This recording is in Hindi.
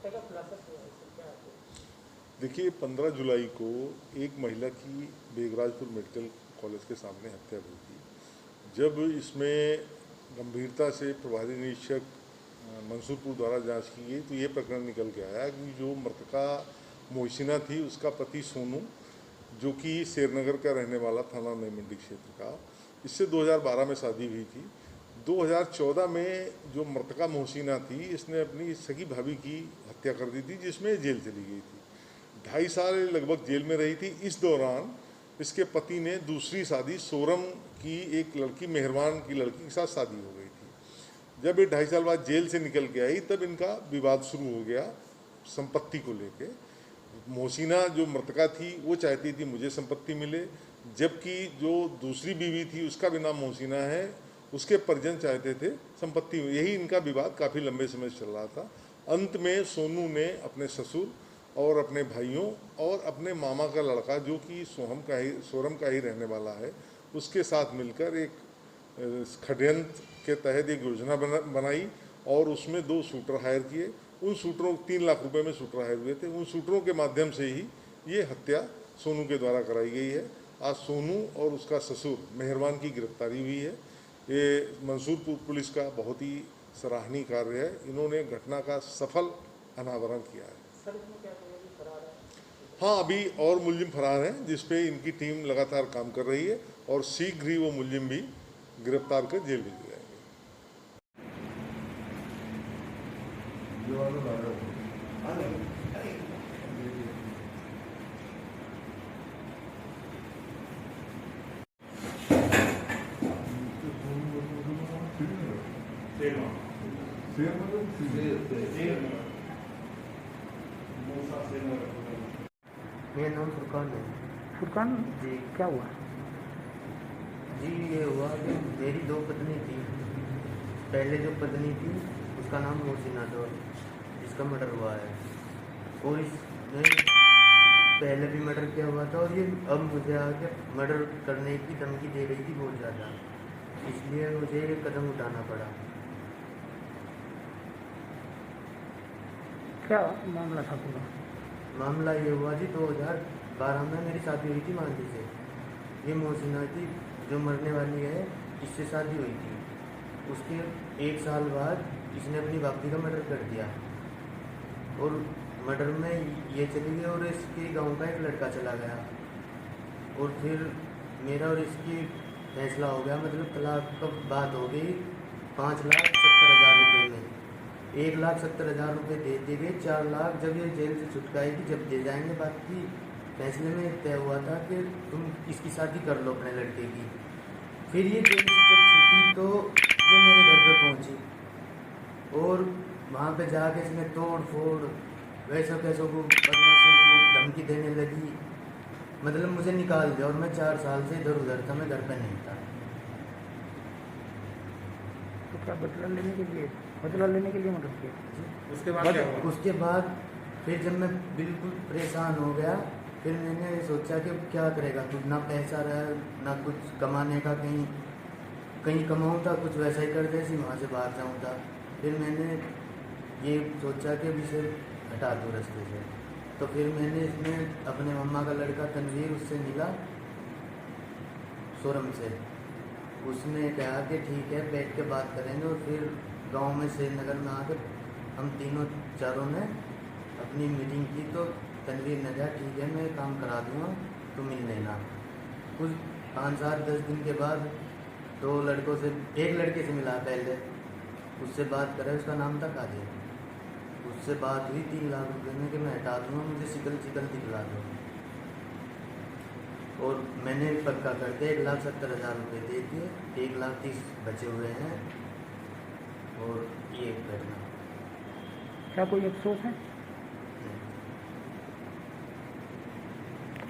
हत्या का खुलासा हुआ है, इससे क्या है? देखिए 15 जुलाई को एक महिला की बेगराजपुर मेडिकल कॉलेज के सामने हत्या हुई थी। जब इसमें गंभीरता से प्रभारी निरीक्षक मंसूरपुर द्वारा जांच की गई तो ये प्रकरण निकल के आया कि जो मृतका मोहसिना थी उसका पति सोनू, जो कि शेरनगर का रहने वाला थाना नई मंडी क्षेत्र का, इससे 2012 में शादी हुई थी। 2014 में जो मृतका मोहसिना थी इसने अपनी सगी भाभी की हत्या कर दी थी, जिसमें जेल चली गई थी। 2.5 साल लगभग जेल में रही थी। इस दौरान इसके पति ने दूसरी शादी सोरम की एक लड़की, मेहरबान की लड़की के साथ शादी हो गई थी। जब ये 2.5 साल बाद जेल से निकल के आई तब इनका विवाद शुरू हो गया संपत्ति को लेके। मोहसिना जो मृतका थी वो चाहती थी मुझे संपत्ति मिले, जबकि जो दूसरी बीवी थी उसका भी नाम मोहसिना है, उसके परिजन चाहते थे संपत्ति। यही इनका विवाद काफ़ी लंबे समय से चल रहा था। अंत में सोनू ने अपने ससुर और अपने भाइयों और अपने मामा का लड़का, जो कि सोरम का ही रहने वाला है, उसके साथ मिलकर एक षड्यंत्र के तहत एक योजना बनाई और उसमें 2 शूटर हायर किए। उन शूटरों 3 लाख रुपए में शूटर हायर हुए थे। उन शूटरों के माध्यम से ही ये हत्या सोनू के द्वारा कराई गई है। आज सोनू और उसका ससुर मेहरबान की गिरफ्तारी हुई है। ये मंसूरपुर पुलिस का बहुत ही सराहनीय कार्य है। इन्होंने घटना का सफल अनावरण किया है। सर इसमें क्या कहेंगे कि फरार है? हाँ, अभी और मुलजिम फरार हैं, जिसपे इनकी टीम लगातार काम कर रही है और शीघ्र ही वो मुलजिम भी गिरफ्तार कर जेल भेजे जाएंगे। मेरा नाम फुरकान है। फुरकान जी क्या हुआ? जी ये हुआ कि मेरी 2 पत्नी थी। पहले जो पत्नी थी उसका नाम मोहसिना था, जिसका मर्डर हुआ है। और इसमें पहले भी मर्डर किया हुआ था और ये अब मुझे आके मर्डर करने की धमकी दे रही थी बहुत ज़्यादा, इसलिए मुझे ये कदम उठाना पड़ा। क्या मामला था पूरा? मामला ये हुआ जी 2012 में मेरी शादी हुई थी मांझी से। ये मोहसिना की जो मरने वाली है इससे शादी हुई थी। उसके 1 साल बाद इसने अपनी भाभी का मर्डर कर दिया और मर्डर में ये चली गई और इसके गांव का एक लड़का चला गया। और फिर मेरा और इसकी फैसला हो गया, मतलब तलाक का बात हो गई 5,70,000 रुपये में। 1,70,000 रुपये दे दिए गए। 4 लाख जब ये जेल से छुटक आएगी जब दे जाएंगे। बात की फैसले में तय हुआ था कि तुम इसकी शादी कर लो अपने लड़के की। फिर ये जेल से जब छुटी तो ये मेरे घर पे पहुंची और वहाँ पे जाके इसने तोड़ फोड़ वैसों कैसों को, बदमाशों को धमकी देने लगी। मतलब मुझे निकाल दिया और मैं 4 साल से इधर उधर था, मैं घर पे नहीं था। तो क्या बदला लेने के लिए मदद किया? उसके बाद फिर जब मैं बिल्कुल परेशान हो गया, फिर मैंने सोचा कि क्या करेगा तू, ना पैसा रहा ना कुछ कमाने का, कहीं कमाऊँ था कुछ वैसा ही कर दे सी वहाँ से बाहर जाऊँ था। फिर मैंने ये सोचा कि अब इसे हटा दूँ रास्ते से। तो फिर मैंने इसमें अपने मम्मा का लड़का तनवीर, उससे मिला सोरम से। उसने कहा कि ठीक है बैठ के बात करेंगे। और फिर गांव में श्रीनगर में आकर हम तीनों चारों ने अपनी मीटिंग की। तो तनवीर ने कहा ठीक है मैं काम करा दूँगा, तो मिल लेना। कुछ 5-7-10 दिन के बाद 2 लड़कों से, एक लड़के से मिला पहले, उससे बात करे, उसका नाम था कादिर। उससे बात हुई 3 लाख रुपये में कि मैं हटा दूँगा, मुझे शिकल दिखला दो। और मैंने पक्का करके 1,70,000 रुपये दे दिए। 1,30,000 बचे हुए हैं। और ये घटना। क्या कोई अफसोस है?